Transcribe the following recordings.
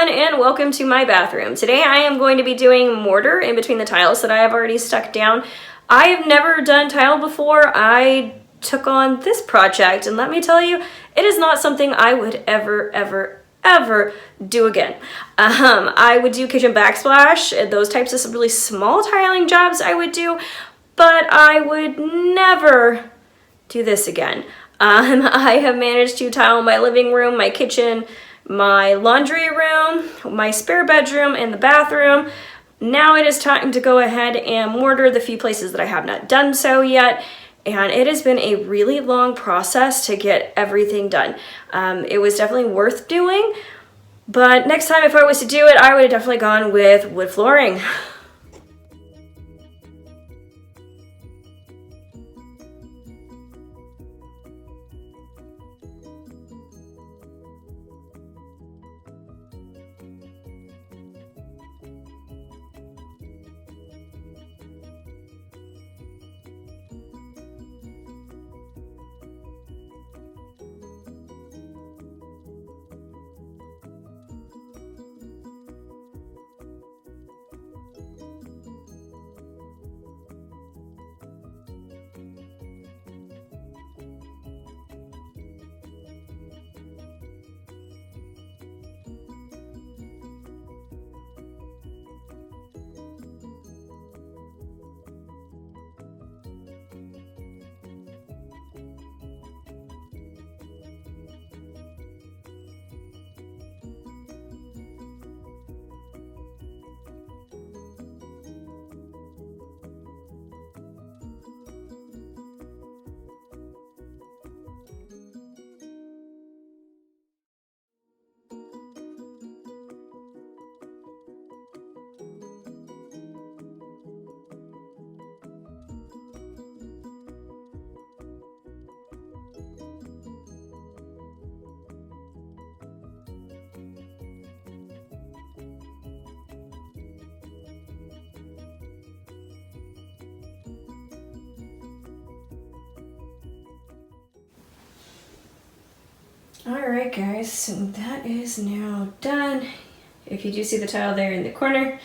everyone, and welcome to my bathroom. Today I am going to be doing mortar in between the tiles that I have already stuck down. I have never done tile before. I took on this project, and let me tell you, it is not something I would ever do again. I would do kitchen backsplash, those types of really small tiling jobs I would do, but I would never do this again. I have managed to tile my living room, my kitchen, my laundry room, my spare bedroom, and the bathroom. Now it is time to go ahead and mortar the few places that I have not done so yet. And it has been a really long process to get everything done. It was definitely worth doing, but next time if I was to do it, I would have definitely gone with wood flooring. Alright guys, so that is now done. If you do see the tile there in the corner,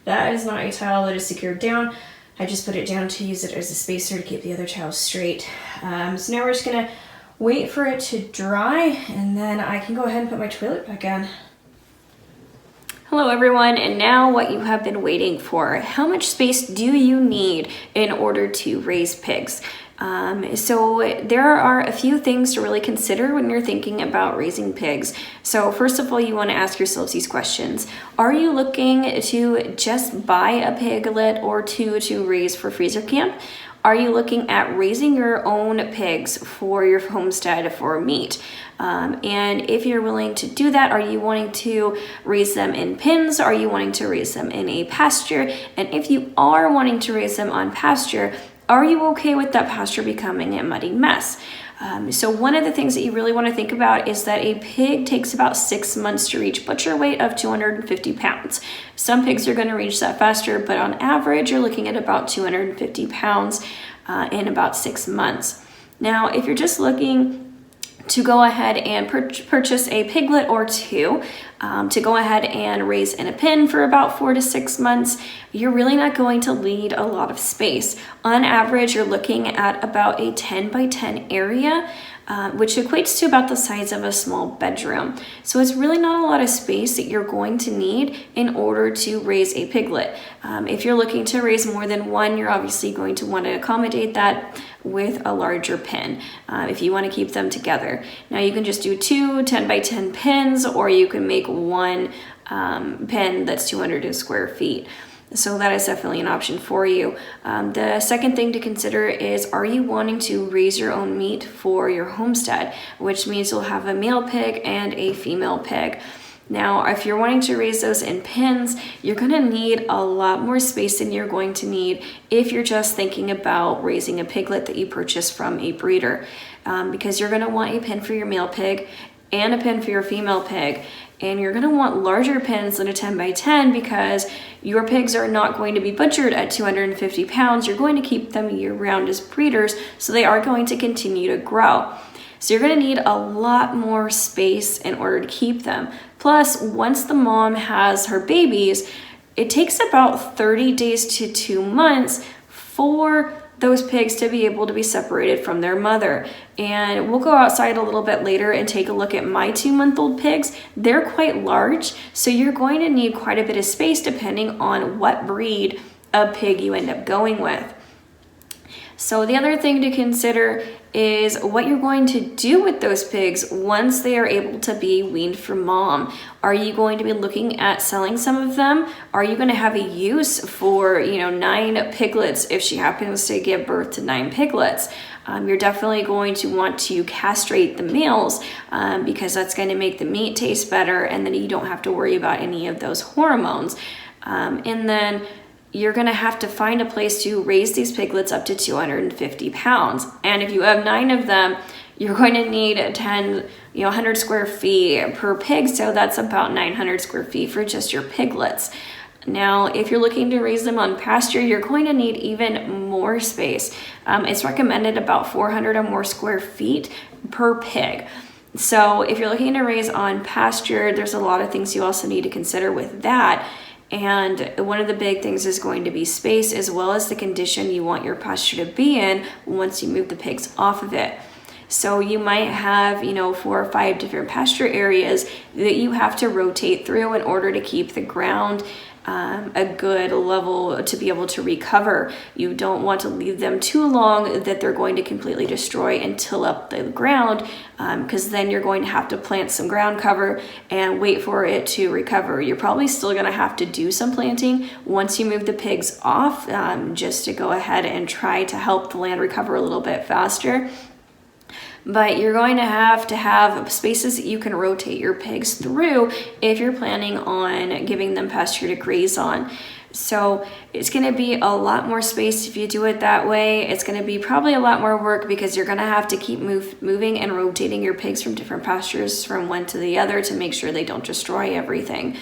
that is not a tile that is secured down. I just put it down to use it as a spacer to keep the other tiles straight. So now we're just gonna wait for it to dry, and then I can go ahead and put my toilet back on. Hello everyone, and now what you have been waiting for. How much space do you need in order to raise pigs? So there are a few things to really consider when you're thinking about raising pigs. So first of all, you want to ask yourselves these questions. Are you looking to just buy a piglet or two to raise for freezer camp? Are you looking at raising your own pigs for your homestead for meat? And if you're willing to do that, are you wanting to raise them in pens? Are you wanting to raise them in a pasture? And if you are wanting to raise them on pasture, are you okay with that pasture becoming a muddy mess? So one of the things that you really want to think about is that a pig takes about 6 months to reach butcher weight of 250 pounds. Some pigs are going to reach that faster, but on average, you're looking at about 250 pounds in about 6 months. Now, if you're just looking to go ahead and purchase a piglet or two to go ahead and raise in a pen for about 4 to 6 months, you're really not going to need a lot of space. On average, you're looking at about a 10 by 10 area, which equates to about the size of a small bedroom. So it's really not a lot of space that you're going to need in order to raise a piglet. If you're looking to raise more than one, you're obviously going to want to accommodate that with a larger pen if you want to keep them together. Now you can just do 2 10 by 10 pens, or you can make one pen that's 200 square feet. So that is definitely an option for you. The second thing to consider is, are you wanting to raise your own meat for your homestead, which means you'll have a male pig and a female pig. Now, if you're wanting to raise those in pens, you're going to need a lot more space than you're going to need if you're just thinking about raising a piglet that you purchase from a breeder, because you're going to want a pen for your male pig and a pen for your female pig. And you're going to want larger pens than a 10 by 10 because your pigs are not going to be butchered at 250 pounds. You're going to keep them year round as breeders, so they are going to continue to grow. So you're going to need a lot more space in order to keep them. Plus, once the mom has her babies, it takes about 30 days to 2 months for those pigs to be able to be separated from their mother. And we'll go outside a little bit later and take a look at my 2-month-old pigs. They're quite large, so you're going to need quite a bit of space depending on what breed of pig you end up going with. So the other thing to consider is what you're going to do with those pigs once they are able to be weaned from mom. Are you going to be looking at selling some of them? Are you going to have a use for, 9 piglets if she happens to give birth to 9 piglets? You're definitely going to want to castrate the males because that's going to make the meat taste better, and then you don't have to worry about any of those hormones. And then you're going to have to find a place to raise these piglets up to 250 pounds. And if you have 9 of them, you're going to need 100 square feet per pig. So that's about 900 square feet for just your piglets. Now, if you're looking to raise them on pasture, you're going to need even more space. It's recommended about 400 or more square feet per pig. So if you're looking to raise on pasture, there's a lot of things you also need to consider with that. And one of the big things is going to be space, as well as the condition you want your pasture to be in once you move the pigs off of it. So you might have, 4 or 5 different pasture areas that you have to rotate through in order to keep the ground a good level to be able to recover. You don't want to leave them too long that they're going to completely destroy and till up the ground, because then you're going to have to plant some ground cover and wait for it to recover. You're probably still going to have to do some planting once you move the pigs off, just to go ahead and try to help the land recover a little bit faster. But you're going to have spaces that you can rotate your pigs through if you're planning on giving them pasture to graze on. So it's going to be a lot more space if you do it that way. It's going to be probably a lot more work because you're going to have to keep moving and rotating your pigs from different pastures from one to the other to make sure they don't destroy everything.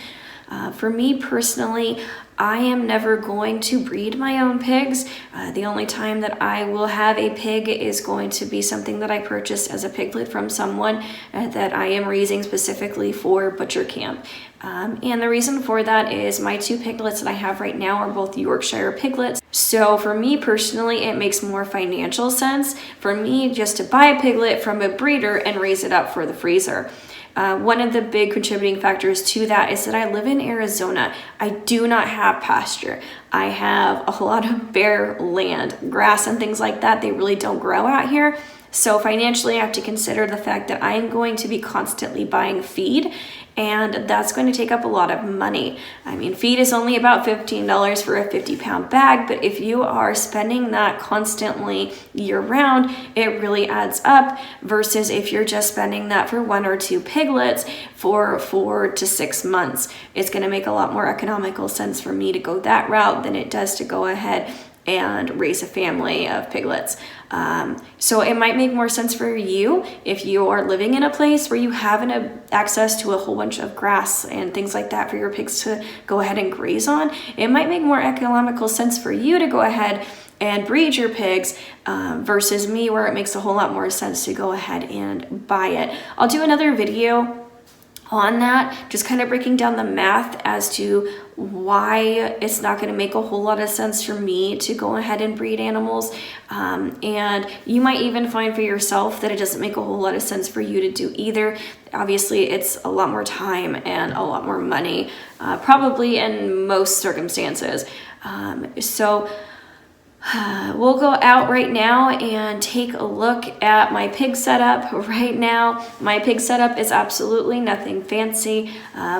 For me personally, I am never going to breed my own pigs. The only time that I will have a pig is going to be something that I purchased as a piglet from someone that I am raising specifically for butcher camp. And the reason for that is my 2 piglets that I have right now are both Yorkshire piglets. So for me personally, it makes more financial sense for me just to buy a piglet from a breeder and raise it up for the freezer. One of the big contributing factors to that is that I live in Arizona. I do not have pasture. I have a lot of bare land, grass and things like that. They really don't grow out here. So financially, I have to consider the fact that I am going to be constantly buying feed, and that's going to take up a lot of money. I mean, feed is only about $15 for a 50-pound bag, but if you are spending that constantly year-round, it really adds up, versus if you're just spending that for 1 or 2 piglets for 4 to 6 months. It's going to make a lot more economical sense for me to go that route than it does to go ahead and raise a family of piglets. So it might make more sense for you if you are living in a place where you have access to a whole bunch of grass and things like that for your pigs to go ahead and graze on. It might make more economical sense for you to go ahead and breed your pigs versus me, where it makes a whole lot more sense to go ahead and buy it. I'll do another video on that, just kind of breaking down the math as to why it's not going to make a whole lot of sense for me to go ahead and breed animals. And you might even find for yourself that it doesn't make a whole lot of sense for you to do either. Obviously, it's a lot more time and a lot more money, probably in most circumstances. So we'll go out right now and take a look at my pig setup right now. My pig setup is absolutely nothing fancy.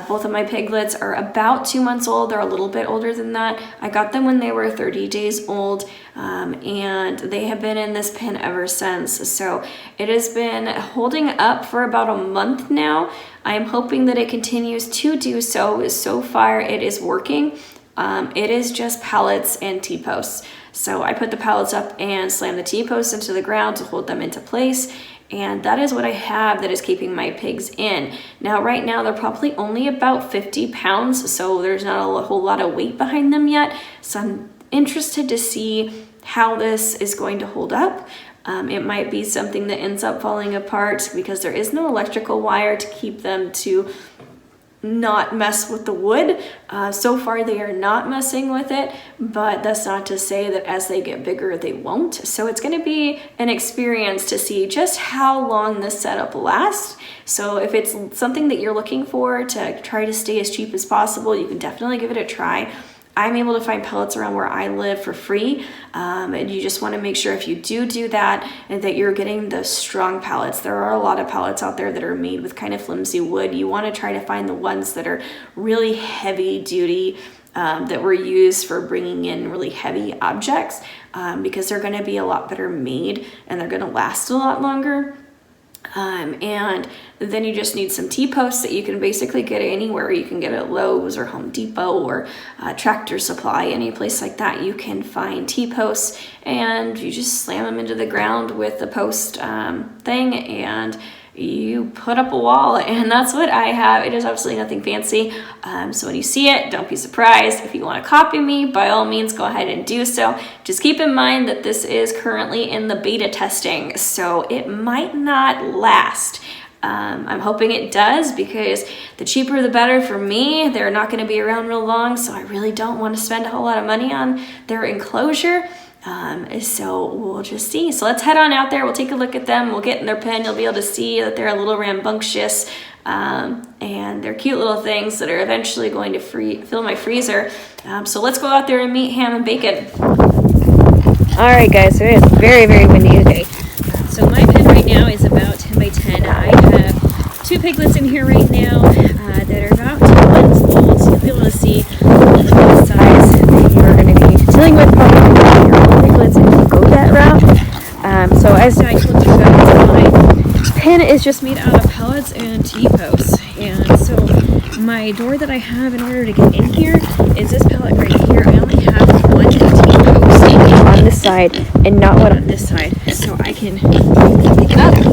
Both of my piglets are about 2 months old. They're a little bit older than that. I got them when they were 30 days old, and they have been in this pen ever since. So it has been holding up for about a month now. I am hoping that it continues to do so. So far, it is working. It is just pallets and T-posts. So I put the pallets up and slam the T-posts into the ground to hold them into place. And that is what I have that is keeping my pigs in. Now, right now, they're probably only about 50 pounds, so there's not a whole lot of weight behind them yet. So I'm interested to see how this is going to hold up. It might be something that ends up falling apart because there is no electrical wire to keep them to not mess with the wood. So far they are not messing with it, but that's not to say that as they get bigger they won't. So it's going to be an experience to see just how long this setup lasts. So if it's something that you're looking for to try to stay as cheap as possible, you can definitely give it a try. I'm able to find pellets around where I live for free, and you just want to make sure if you do that, and that you're getting the strong pellets. There are a lot of pellets out there that are made with kind of flimsy wood. You want to try to find the ones that are really heavy duty, that were used for bringing in really heavy objects, because they're going to be a lot better made and they're going to last a lot longer. And then you just need some T-posts that you can basically get anywhere. You can get at Lowe's or Home Depot or Tractor Supply, any place like that. You can find T-posts, and you just slam them into the ground with the post thing, and you put up a wall, and that's what I have. It is absolutely nothing fancy. So when you see it, don't be surprised. If you want to copy me, by all means, go ahead and do so. Just keep in mind that this is currently in the beta testing, so it might not last. I'm hoping it does, because the cheaper the better for me. They're not going to be around real long, so I really don't want to spend a whole lot of money on their enclosure. So we'll just see. So let's head on out there. We'll take a look at them. We'll get in their pen. You'll be able to see that they're a little rambunctious, and they're cute little things that are eventually going to fill my freezer. So let's go out there and meet Ham and Bacon. All right, guys, so it is very, very windy today. So my pen right now is about 10 by 10. I have 2 piglets in here right now that are about 2 months old. So you'll be able to see the size that you're going to be dealing with probably your own piglets if you go that route. So as I told you guys, my pen is just made out of pellets and T-posts. And so my door that I have in order to get in here is this pellet right here. I only have one T-post on this side and not one on this side. So I can pick it up and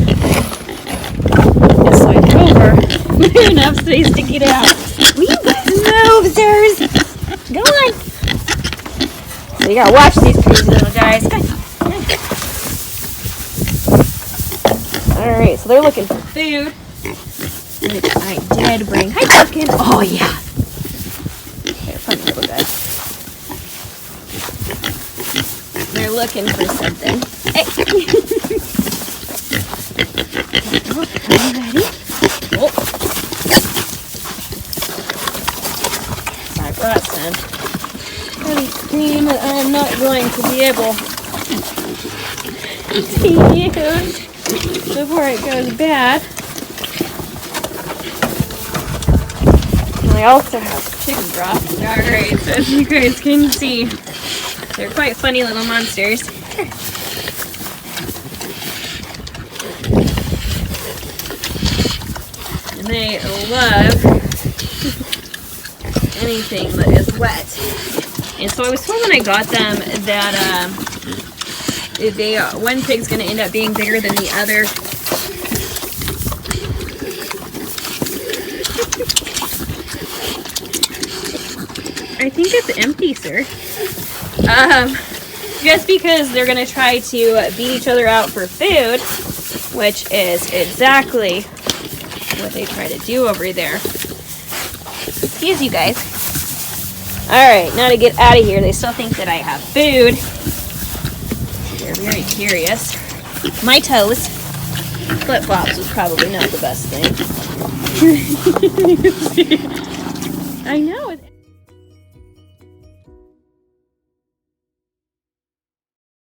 slide it over with enough space to get out. Will you guys move, sirs? Go on. So you gotta watch these crazy little guys. Alright, so they're looking for food. Which I did bring. Hi, Pumpkin. Oh, yeah. They're funny little guys. They're looking for something. Hey. Ready? Oh. I brought some heavy cream that I am not going to be able to use before it goes bad. I also have chicken broth. Alright, so as you guys can see, they're quite funny little monsters. And they love anything that is wet. And so I was told when I got them that one pig's going to end up being bigger than the other. I think it's empty, sir. Just because they're going to try to beat each other out for food, which is exactly what they try to do over there. Excuse you guys. Alright, now to get out of here. They still think that I have food. They're very curious. My toes. Flip-flops was probably not the best thing. I know.